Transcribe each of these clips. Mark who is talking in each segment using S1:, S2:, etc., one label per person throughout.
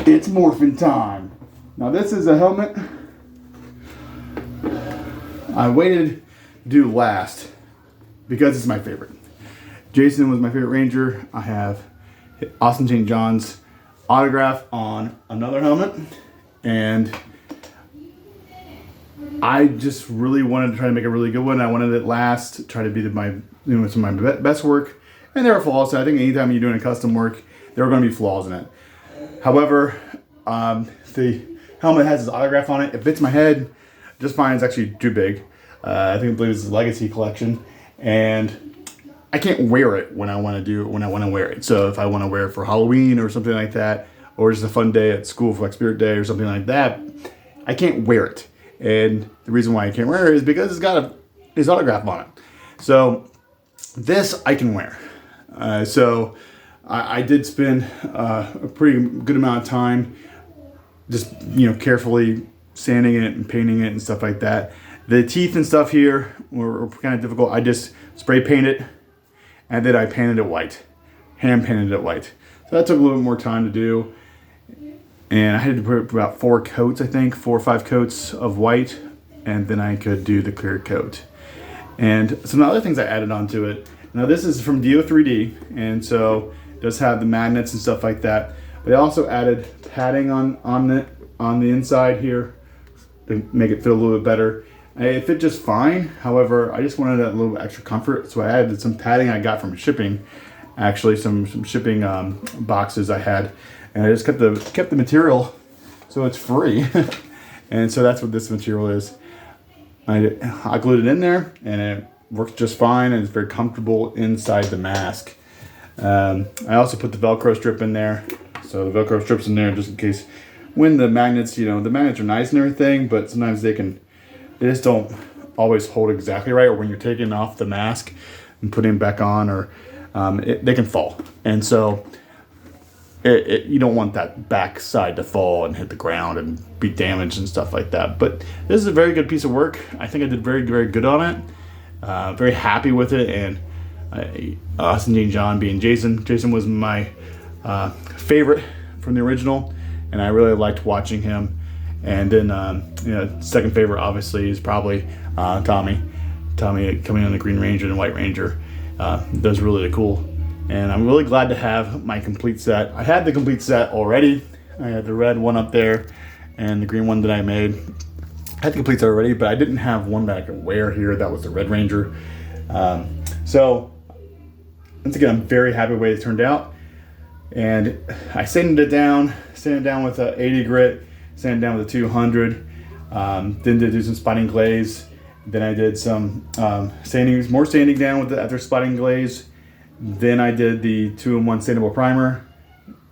S1: It's morphin' time. Now this is a helmet I waited to do last because it's my favorite. Jason was my favorite Ranger. I have Austin St. John's autograph on another helmet, and I just really wanted to try to make a really good one. I wanted it last, try to be some of my best work, and there are flaws. So I think anytime you're doing a custom work, there are going to be flaws in it. However, the helmet has his autograph on it. It fits my head just fine. It's actually too big. I believe it's a Legacy collection, and I can't wear it when I want to wear it. So if I want to wear it for Halloween or something like that, or just a fun day at school for like Spirit Day or something like that, I can't wear it. And the reason why I can't wear it is because it's got his autograph on it. So this I can wear. So I did spend a pretty good amount of time just carefully sanding it and painting it and stuff like that. The teeth and stuff here were kind of difficult. I just spray painted it, and then I painted it white, hand painted it white. So that took a little bit more time to do, and I had to put about 4 coats, I think, 4 or 5 coats of white, and then I could do the clear coat. And some other things I added onto it. Now this is from Dio3D, and so it does have the magnets and stuff like that. But I also added padding on the inside here to make it feel a little bit better. It fit just fine. However, I just wanted a little bit extra comfort, so I added some padding I got from shipping. Actually, some shipping boxes I had, and I just kept the material so it's free. And so that's what this material is. I glued it in there, and it works just fine, and it's very comfortable inside the mask. I also put the Velcro strip in there, so the Velcro strip's in there just in case when the magnets, the magnets are nice and everything, but sometimes they just don't always hold exactly right, or when you're taking off the mask and putting it back on, or they can fall. And so you don't want that back side to fall and hit the ground and be damaged and stuff like that. But this is a very good piece of work. I think I did very, very good on it. Very happy with it. And Austin St. John being Jason. Jason was my favorite from the original, and I really liked watching him. And then, second favorite obviously is probably Tommy. Tommy coming on the Green Ranger and White Ranger. Those are really cool. And I'm really glad to have my complete set. I had the complete set already. I had the red one up there and the green one that I made. I had the complete set already, but I didn't have one that I could wear here. That was the Red Ranger. So, once again, I'm very happy with the way it turned out. And I sanded it down with a 80 grit, sanded it down with a 200. Then did do some spotting glaze. Then I did some more sanding down after spotting glaze. Then I did the 2-in-1 sandable primer,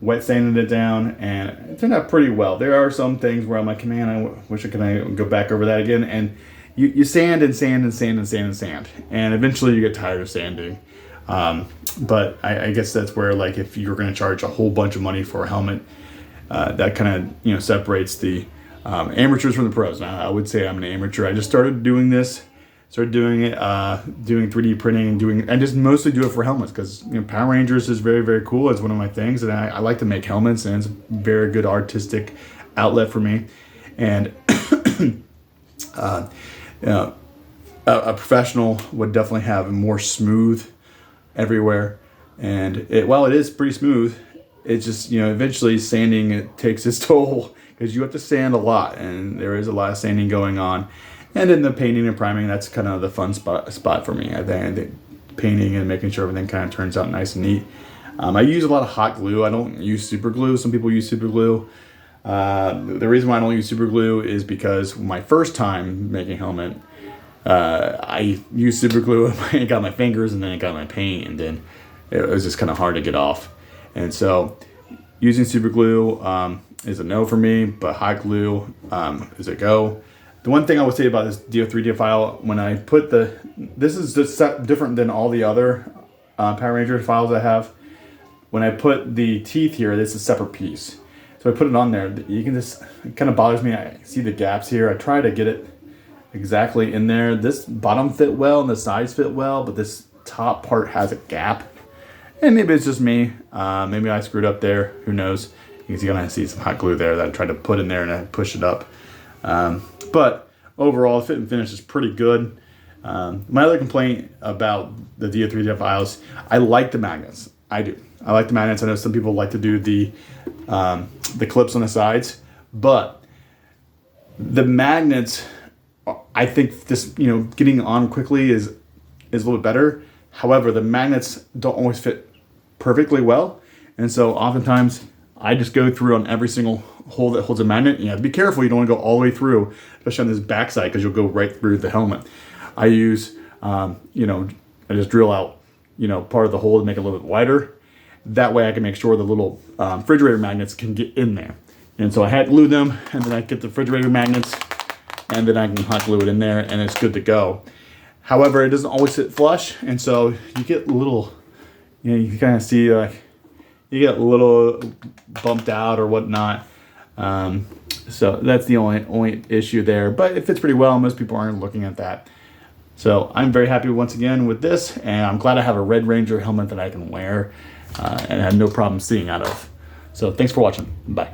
S1: wet sanded it down, and it turned out pretty well. There are some things where I'm like, man, I wish I could go back over that again. And you sand and sand and sand and sand and sand, and eventually you get tired of sanding. But I guess that's where, like, if you're going to charge a whole bunch of money for a helmet, that kind of separates the amateurs from the pros. Now, I would say I'm an amateur. I just started doing this. Started doing it, doing 3D printing, and I just mostly do it for helmets because Power Rangers is very, very cool. It's one of my things, and I like to make helmets, and it's a very good artistic outlet for me. And a professional would definitely have more smooth everywhere. And while it is pretty smooth, it's just eventually sanding it takes its toll because you have to sand a lot, and there is a lot of sanding going on. And then the painting and priming, that's kind of the fun spot for me. I think painting and making sure everything kind of turns out nice and neat. I use a lot of hot glue. I don't use super glue. Some people use super glue. The reason why I don't use super glue is because my first time making helmet, I used super glue. It got my fingers, and then it got my paint, and then it was just kind of hard to get off. And so using super glue is a no for me, but hot glue is a go. The one thing I would say about this Dio3D file, when I put this is just different than all the other Power Ranger files I have. When I put the teeth here, this is a separate piece. So I put it on there. You can just, it kind of bothers me. I see the gaps here. I try to get it exactly in there. This bottom fit well and the sides fit well, but this top part has a gap. And maybe it's just me. Maybe I screwed up there. Who knows? because you're gonna see some hot glue there that I tried to put in there and I pushed it up. But overall, fit and finish is pretty good. My other complaint about the DO3 files, I like the magnets. I do. I like the magnets. I know some people like to do the clips on the sides, but the magnets, I think this, getting on quickly is a little bit better. However, the magnets don't always fit perfectly well. And so oftentimes I just go through on every single hole that holds a magnet. You have to be careful. You don't want to go all the way through, especially on this backside, because you'll go right through the helmet. I use, I just drill out, part of the hole to make it a little bit wider. That way I can make sure the little refrigerator magnets can get in there. And so I had glue them, and then I get the refrigerator magnets, and then I can hot glue it in there, and it's good to go. However, it doesn't always sit flush, and so you get a little, you kind of see like, you get a little bumped out or whatnot. So that's the only issue there, but it fits pretty well. Most people aren't looking at that. So I'm very happy once again with this, and I'm glad I have a Red Ranger helmet that I can wear and have no problem seeing out of. So thanks for watching. Bye.